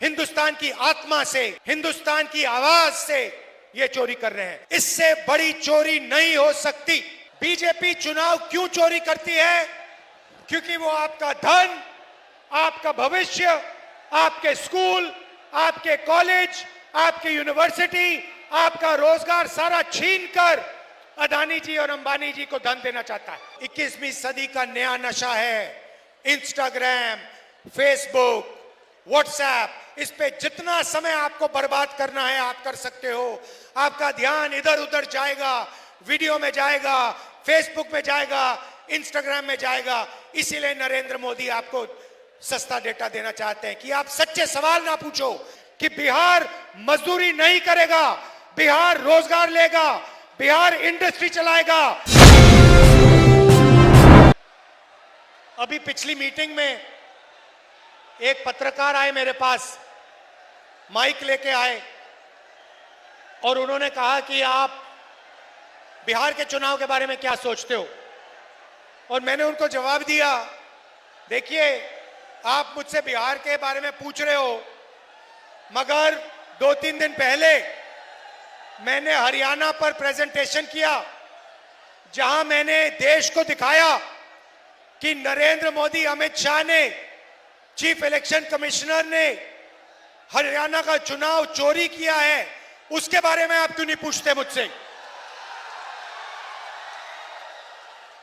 हिंदुस्तान की आत्मा से, हिंदुस्तान की आवाज से ये चोरी कर रहे हैं। इससे बड़ी चोरी नहीं हो सकती। बीजेपी चुनाव क्यों चोरी करती है? क्योंकि वो आपका धन, आपका भविष्य, आपके स्कूल, आपके कॉलेज, आपकी यूनिवर्सिटी, आपका रोजगार सारा छीनकर अदानी जी और अंबानी जी को धन देना चाहता है। 21वीं सदी का नया नशा है इंस्टाग्राम, फेसबुक, व्हाट्सएप। इस पे जितना समय आपको बर्बाद करना है आप कर सकते हो। आपका ध्यान इधर उधर जाएगा, वीडियो में जाएगा, फेसबुक में जाएगा, इंस्टाग्राम में जाएगा। इसीलिए नरेंद्र मोदी आपको सस्ता डेटा देना चाहते हैं कि आप सच्चे सवाल ना पूछो कि बिहार मजदूरी नहीं करेगा, बिहार रोजगार लेगा, बिहार इंडस्ट्री चलाएगा। अभी पिछली मीटिंग में एक पत्रकार आए मेरे पास, माइक लेके आए और उन्होंने कहा कि आप बिहार के चुनाव के बारे में क्या सोचते हो? और मैंने उनको जवाब दिया, देखिए आप मुझसे बिहार के बारे में पूछ रहे हो, मगर 2-3 दिन पहले मैंने हरियाणा पर प्रेजेंटेशन किया, जहां मैंने देश को दिखाया कि नरेंद्र मोदी, अमित शाह ने, चीफ इलेक्शन कमिश्नर ने हरियाणा का चुनाव चोरी किया है। उसके बारे में आप क्यों नहीं पूछते मुझसे?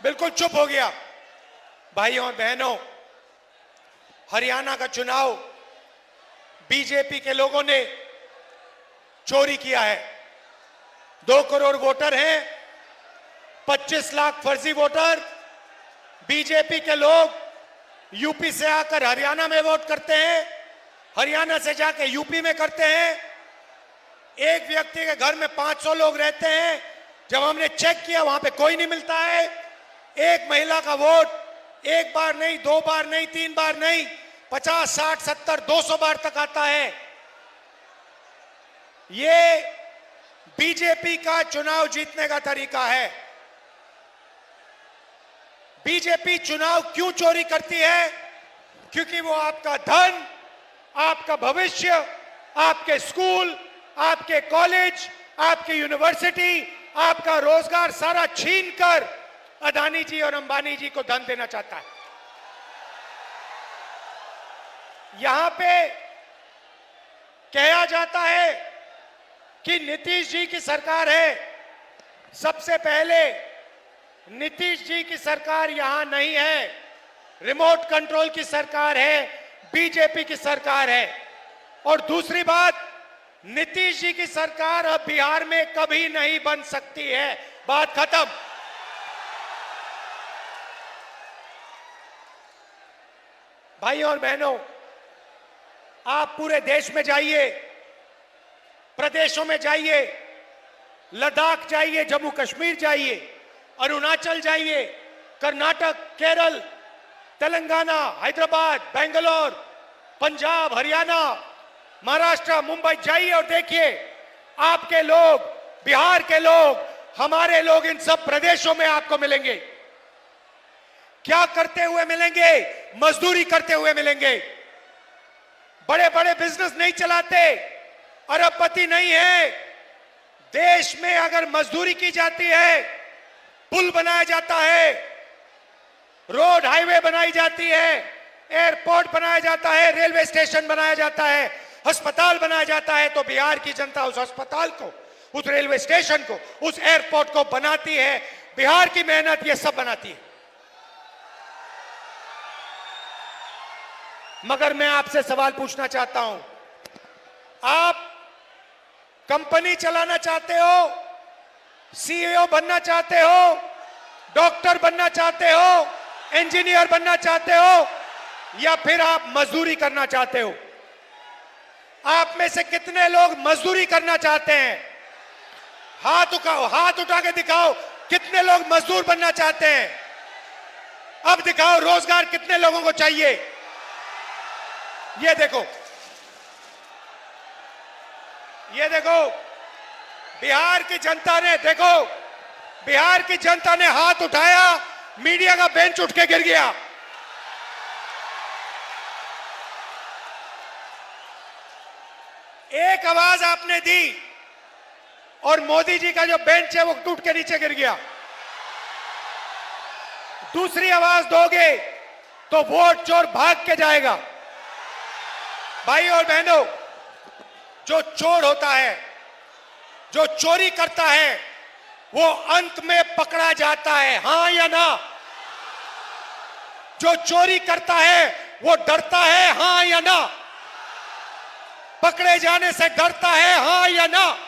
बिल्कुल चुप हो गया। भाइयों और बहनों, हरियाणा का चुनाव बीजेपी के लोगों ने चोरी किया है। 2 करोड़ वोटर हैं, 25 लाख फर्जी वोटर। बीजेपी के लोग यूपी से आकर हरियाणा में वोट करते हैं, हरियाणा से जाके यूपी में करते हैं। एक व्यक्ति के घर में 500 लोग रहते हैं। जब हमने चेक किया वहां पे कोई नहीं मिलता है। एक महिला का वोट 1 बार नहीं, 2 बार नहीं, 3 बार नहीं, 50, 60, 70, 200 बार तक आता है। ये बीजेपी का चुनाव जीतने का तरीका है। बीजेपी चुनाव क्यों चोरी करती है? क्योंकि वो आपका धन, आपका भविष्य, आपके स्कूल, आपके कॉलेज, आपकी यूनिवर्सिटी, आपका रोजगार सारा छीनकर अदानी जी और अंबानी जी को धन देना चाहता है। यहां पे कहा जाता है कि नीतीश जी की सरकार है। सबसे पहले नीतीश जी की सरकार यहां नहीं है, रिमोट कंट्रोल की सरकार है, बीजेपी की सरकार है। और दूसरी बात, नीतीश जी की सरकार अब बिहार में कभी नहीं बन सकती है। बात खत्म। भाइयों और बहनों, आप पूरे देश में जाइए, प्रदेशों में जाइए, लद्दाख जाइए, जम्मू कश्मीर जाइए, अरुणाचल जाइए, कर्नाटक, केरल, तेलंगाना, हैदराबाद, बेंगलोर, पंजाब, हरियाणा, महाराष्ट्र, मुंबई जाइए और देखिए आपके लोग, बिहार के लोग, हमारे लोग इन सब प्रदेशों में आपको मिलेंगे। क्या करते हुए मिलेंगे? मजदूरी करते हुए मिलेंगे। बड़े बड़े बिजनेस नहीं चलाते, अरबपति नहीं है। देश में अगर मजदूरी की जाती है, पुल बनाया जाता है, रोड हाईवे बनाई जाती है, एयरपोर्ट बनाया जाता है, रेलवे स्टेशन बनाया जाता है, अस्पताल बनाया जाता है, तो बिहार की जनता उस अस्पताल को, उस रेलवे स्टेशन को, उस एयरपोर्ट को बनाती है। बिहार की मेहनत ये सब बनाती है। मगर मैं आपसे सवाल पूछना चाहता हूं, आप कंपनी चलाना चाहते हो, सीईओ बनना चाहते हो, डॉक्टर बनना चाहते हो, इंजीनियर बनना चाहते हो, या फिर आप मजदूरी करना चाहते हो? आप में से कितने लोग मजदूरी करना चाहते हैं? हाथ उठाओ, हाथ उठा के दिखाओ कितने लोग मजदूर बनना चाहते हैं। अब दिखाओ रोजगार कितने लोगों को चाहिए। ये देखो, ये देखो, बिहार की जनता ने, देखो बिहार की जनता ने हाथ उठाया, मीडिया का बेंच उठ के गिर गया। एक आवाज आपने दी और मोदी जी का जो बेंच है वो टूट के नीचे गिर गया। दूसरी आवाज दोगे तो वोट चोर भाग के जाएगा। भाई और बहनों, जो चोर होता है, जो चोरी करता है, वो अंत में पकड़ा जाता है, हां या ना? जो चोरी करता है वो डरता है, हां या ना? पकड़े जाने से डरता है, हां या ना?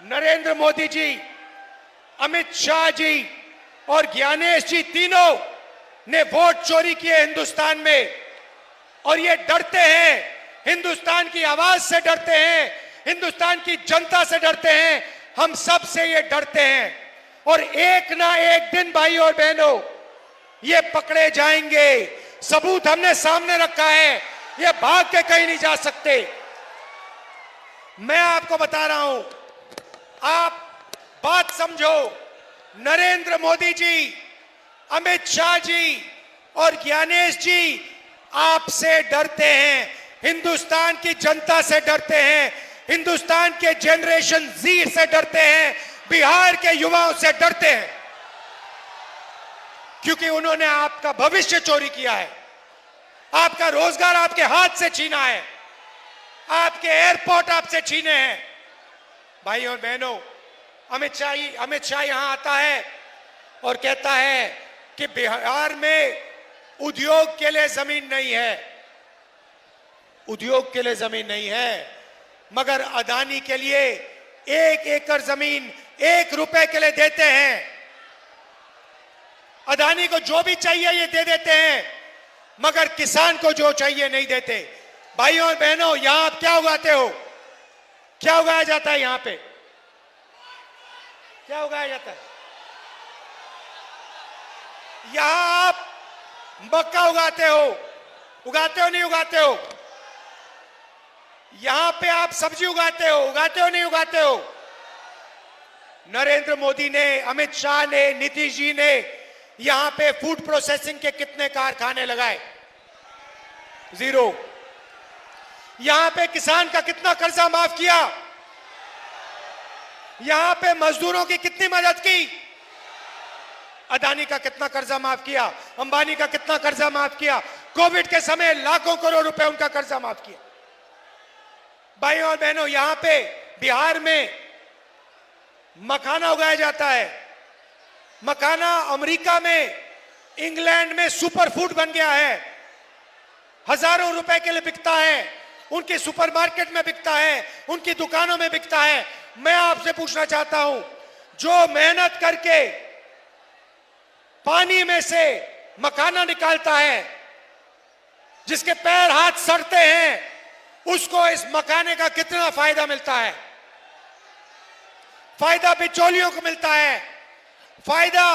नरेंद्र मोदी जी, अमित शाह जी और ज्ञानेश जी तीनों ने वोट चोरी किए हिंदुस्तान में, और ये डरते हैं, हिंदुस्तान की आवाज से डरते हैं, हिंदुस्तान की जनता से डरते हैं, हम सब से ये डरते हैं। और एक ना एक दिन भाई और बहनों ये पकड़े जाएंगे। सबूत हमने सामने रखा है, ये भाग के कहीं नहीं जा सकते। मैं आपको बता रहा हूं, आप बात समझो। नरेंद्र मोदी जी, अमित शाह जी और ज्ञानेश जी आपसे डरते हैं, हिंदुस्तान की जनता से डरते हैं, हिंदुस्तान के जनरेशन जी से डरते हैं, बिहार के युवाओं से डरते हैं, क्योंकि उन्होंने आपका भविष्य चोरी किया है, आपका रोजगार आपके हाथ से छीना है, आपके एयरपोर्ट आपसे छीने हैं। भाई और बहनों, अमित शाह यहां आता है और कहता है कि बिहार में उद्योग के लिए जमीन नहीं है, उद्योग के लिए जमीन नहीं है, मगर अदानी के लिए 1 एकड़ जमीन 1 रुपए के लिए देते हैं। अदानी को जो भी चाहिए ये दे देते हैं, मगर किसान को जो चाहिए नहीं देते। भाइयों और बहनों, यहां आप क्या उगाते हो? क्या उगाया जाता है यहां पे? क्या उगाया जाता है? यहां आप मक्का उगाते हो नहीं उगाते हो? यहां पे आप सब्जी उगाते हो नहीं उगाते हो? नरेंद्र मोदी ने, अमित शाह ने, नीतीश जी ने यहां पे फूड प्रोसेसिंग के कितने कारखाने लगाए? 0। यहां पे किसान का कितना कर्जा माफ किया? यहां पे मजदूरों की कितनी मदद की? अदानी का कितना कर्जा माफ किया? अंबानी का कितना कर्जा माफ किया? कोविड के समय लाखों करोड़ रुपए उनका कर्जा माफ किया। भाइयों और बहनों, यहां पे बिहार में मखाना उगाया जाता है। मखाना अमेरिका में, इंग्लैंड में सुपर फूड बन गया है, हजारों रुपए के लिए बिकता है, उनके सुपरमार्केट में बिकता है, उनकी दुकानों में बिकता है। मैं आपसे पूछना चाहता हूं, जो मेहनत करके पानी में से मखाना निकालता है, जिसके पैर हाथ सड़ते हैं, उसको इस मखाने का कितना फायदा मिलता है? फायदा बिचौलियों को मिलता है, फायदा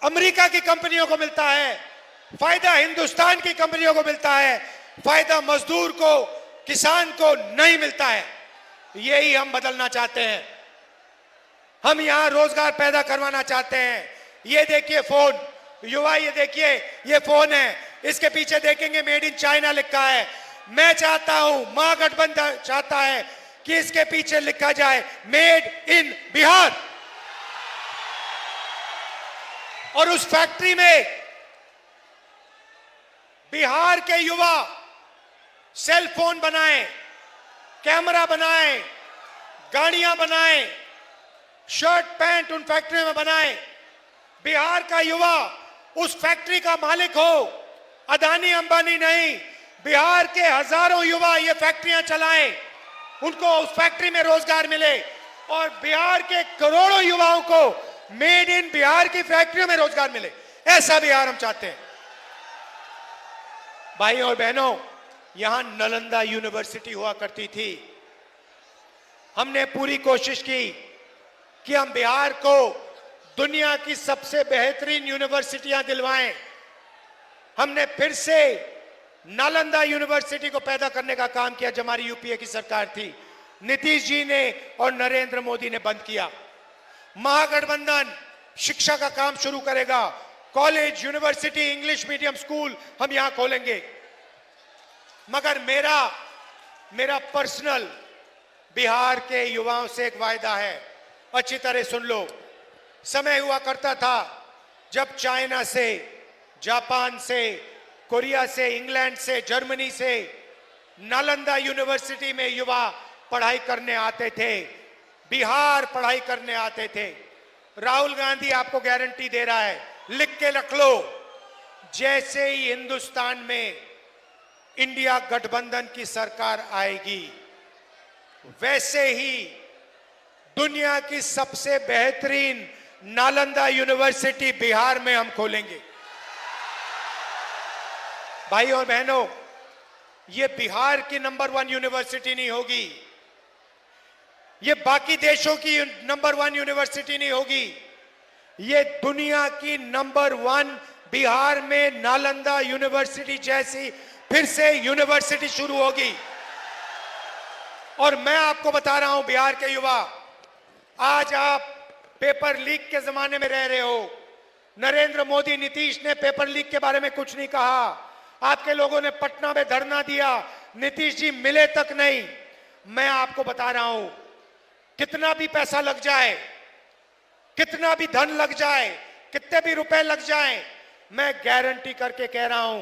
अमेरिका की कंपनियों को मिलता है, फायदा हिंदुस्तान की कंपनियों को मिलता है, फायदा मजदूर को, किसान को नहीं मिलता है। यही हम बदलना चाहते हैं। हम यहां रोजगार पैदा करवाना चाहते हैं। ये देखिए फोन, युवा, ये देखिए, ये फोन है, इसके पीछे देखेंगे मेड इन चाइना लिखा है। मैं चाहता हूं, महागठबंधन चाहता है कि इसके पीछे लिखा जाए मेड इन बिहार, और उस फैक्ट्री में बिहार के युवा सेल फोन बनाएं, कैमरा बनाएं, गाड़ियां बनाएं, शर्ट पैंट उन फैक्ट्री में बनाएं। बिहार का युवा उस फैक्ट्री का मालिक हो, अदानी अंबानी नहीं। बिहार के हजारों युवा ये फैक्ट्रियां चलाएं, उनको उस फैक्ट्री में रोजगार मिले, और बिहार के करोड़ों युवाओं को मेड इन बिहार की फैक्ट्रियों में रोजगार मिले। ऐसा बिहार हम चाहते हैं। भाइयों और बहनों, यहां नालंदा यूनिवर्सिटी हुआ करती थी। हमने पूरी कोशिश की कि हम बिहार को दुनिया की सबसे बेहतरीन यूनिवर्सिटियां दिलवाएं। हमने फिर से नालंदा यूनिवर्सिटी को पैदा करने का काम किया जब हमारी यूपीए की सरकार थी। नीतीश जी ने और नरेंद्र मोदी ने बंद किया। महागठबंधन शिक्षा का काम शुरू करेगा। College, university, English medium school हम यहां खोलेंगे। मगर मेरा मेरा पर्सनल बिहार के युवाओं से एक वायदा है, अच्छी तरह सुन लो। समय हुआ करता था जब चाइना से, जापान से, कोरिया से, इंग्लैंड से, जर्मनी से नालंदा यूनिवर्सिटी में युवा पढ़ाई करने आते थे, बिहार पढ़ाई करने आते थे। राहुल गांधी आपको गारंटी दे रहा है, लिख के रख लो, जैसे ही हिंदुस्तान में इंडिया गठबंधन की सरकार आएगी, वैसे ही दुनिया की सबसे बेहतरीन नालंदा यूनिवर्सिटी बिहार में हम खोलेंगे। भाई और बहनों, ये बिहार की नंबर 1 यूनिवर्सिटी नहीं होगी, ये बाकी देशों की नंबर 1 यूनिवर्सिटी नहीं होगी, ये दुनिया की नंबर 1 बिहार में नालंदा यूनिवर्सिटी जैसी फिर से यूनिवर्सिटी शुरू होगी। और मैं आपको बता रहा हूं बिहार के युवा, आज आप पेपर लीक के जमाने में रह रहे हो। नरेंद्र मोदी, नीतीश ने पेपर लीक के बारे में कुछ नहीं कहा। आपके लोगों ने पटना में धरना दिया, नीतीश जी मिले तक नहीं। मैं आपको बता रहा हूं, कितना भी पैसा लग जाए, कितना भी धन लग जाए, कितने भी रुपए लग जाएं, मैं गारंटी करके कह रहा हूं,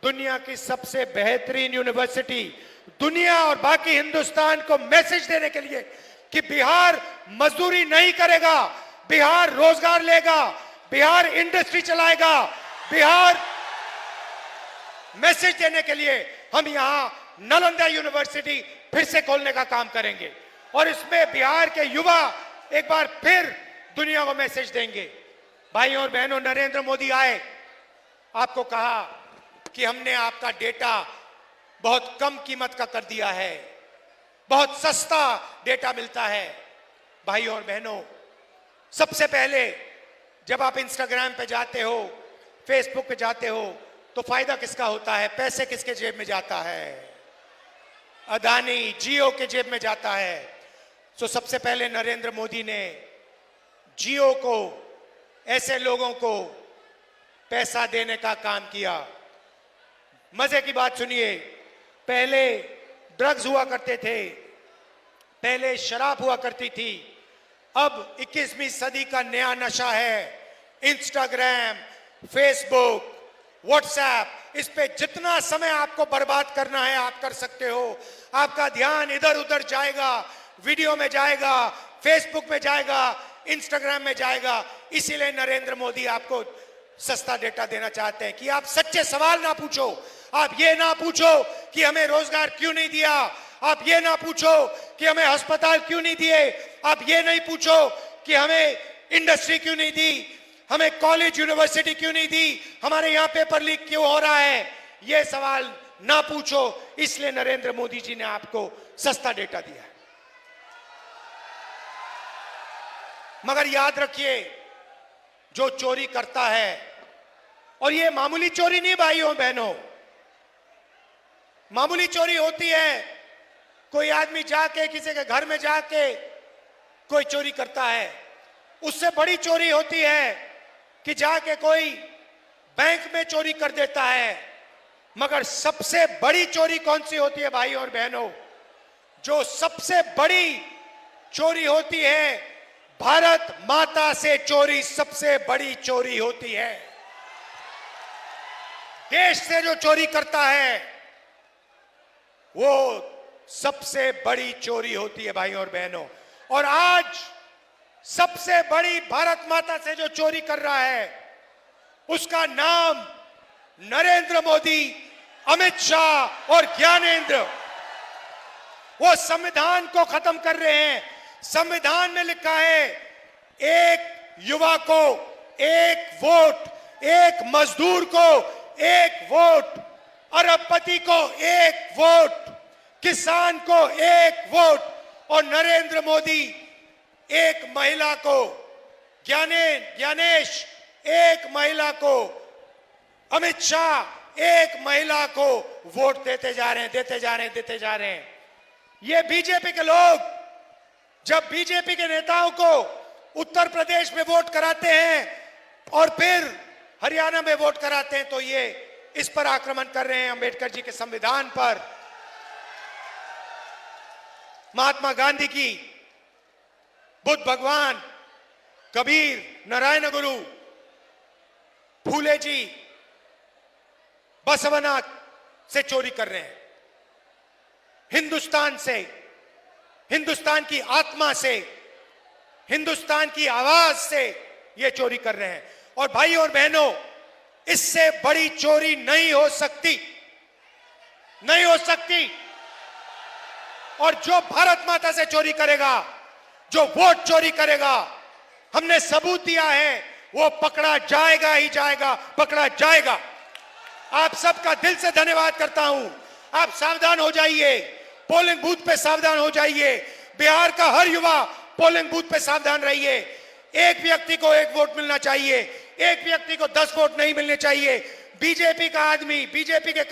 दुनिया की सबसे बेहतरीन यूनिवर्सिटी, दुनिया और बाकी हिंदुस्तान को मैसेज देने के लिए कि बिहार मजदूरी नहीं करेगा, बिहार रोजगार लेगा, बिहार इंडस्ट्री चलाएगा, बिहार मैसेज देने के लिए हम यहां नालंदा यूनिवर्सिटी फिर से खोलने का काम करेंगे। और इसमें बिहार के युवा एक बार फिर दुनिया को मैसेज देंगे। भाइयों और बहनों, नरेंद्र मोदी आए, आपको कहा कि हमने आपका डेटा बहुत कम कीमत का कर दिया है, बहुत सस्ता डेटा मिलता है। भाइयों और बहनों, सबसे पहले जब आप इंस्टाग्राम पे जाते हो, फेसबुक पे जाते हो, तो फायदा किसका होता है? पैसे किसके जेब में जाता है? अदानी, जियो के जेब में जाता है। तो सबसे पहले नरेंद्र मोदी ने जियो को, ऐसे लोगों को पैसा देने का काम किया। मजे की बात सुनिए, पहले ड्रग्स हुआ करते थे, पहले शराब हुआ करती थी, अब 21वीं सदी का नया नशा है इंस्टाग्राम, फेसबुक, व्हाट्सएप। इस पे जितना समय आपको बर्बाद करना है आप कर सकते हो। आपका ध्यान इधर उधर जाएगा, वीडियो में जाएगा, फेसबुक में जाएगा, इंस्टाग्राम में जाएगा। इसीलिए नरेंद्र मोदी आपको सस्ता डेटा देना चाहते हैं कि आप सच्चे सवाल ना पूछो। आप ये ना पूछो कि हमें रोजगार क्यों नहीं दिया, आप ये ना पूछो कि हमें अस्पताल क्यों नहीं दिए, आप ये नहीं पूछो कि हमें इंडस्ट्री क्यों नहीं दी, हमें कॉलेज यूनिवर्सिटी क्यों नहीं दी, हमारे यहां पेपर लीक क्यों हो रहा है। ये सवाल ना पूछो। इसलिए नरेंद्र मोदी जी ने आपको सस्ता डेटा दिया है। मगर याद रखिए, जो चोरी करता है, और ये मामूली चोरी नहीं भाइयों बहनों, मामूली चोरी होती है, कोई आदमी जाके किसी के घर में जाके कोई चोरी करता है। उससे बड़ी चोरी होती है कि जाके कोई बैंक में चोरी कर देता है। मगर सबसे बड़ी चोरी कौन सी होती है भाइयों और बहनों? जो सबसे बड़ी चोरी होती है, भारत माता से चोरी सबसे बड़ी चोरी होती है। देश से जो चोरी करता है वो सबसे बड़ी चोरी होती है भाइयों और बहनों। और आज सबसे बड़ी भारत माता से जो चोरी कर रहा है, उसका नाम नरेंद्र मोदी, अमित शाह और ज्ञानेंद्र। वो संविधान को खत्म कर रहे हैं। संविधान में लिखा है, एक युवा को एक वोट, एक मजदूर को एक वोट, अरबपति को एक वोट, किसान को एक वोट, और नरेंद्र मोदी एक महिला को, ज्ञानेश एक महिला को, अमित शाह एक महिला को वोट देते जा रहे हैं, देते जा रहे हैं, देते जा रहे हैं। ये बीजेपी के लोग जब बीजेपी के नेताओं को उत्तर प्रदेश में वोट कराते हैं और फिर हरियाणा में वोट कराते हैं, तो ये इस पर आक्रमण कर रहे हैं, अंबेडकर जी के संविधान पर। महात्मा गांधी की, बुद्ध भगवान, कबीर, नारायण गुरु, फूले जी, बसवनाथ से चोरी कर रहे हैं। हिंदुस्तान से, हिंदुस्तान की आत्मा से, हिंदुस्तान की आवाज से ये चोरी कर रहे हैं। और भाई और बहनों, इससे बड़ी चोरी नहीं हो सकती, नहीं हो सकती। और जो भारत माता से चोरी करेगा, जो वोट चोरी करेगा, हमने सबूत दिया है, वो पकड़ा जाएगा ही जाएगा, पकड़ा जाएगा। आप सबका दिल से धन्यवाद करता हूं। आप सावधान हो जाइए, पोलिंग बूथ पे सावधान हो जाइए। बिहार का हर युवा पोलिंग बूथ पे सावधान रहिए। एक व्यक्ति को एक वोट मिलना चाहिए, एक व्यक्ति को 10 वोट नहीं मिलने चाहिए। बीजेपी का आदमी, बीजेपी के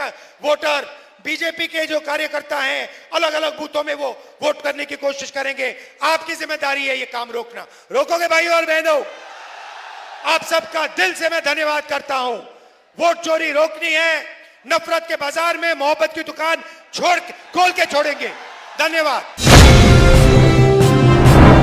वोटर, बीजेपी के जो कार्यकर्ता हैं, अलग अलग बूथों में वो वोट करने की कोशिश करेंगे। आपकी जिम्मेदारी है ये काम रोकना। रोकोगे भाई और बहनों? आप सबका दिल से मैं धन्यवाद करता हूं। वोट चोरी रोकनी है, नफरत के बाजार में मोहब्बत की दुकान खोल के छोड़ेंगे। धन्यवाद।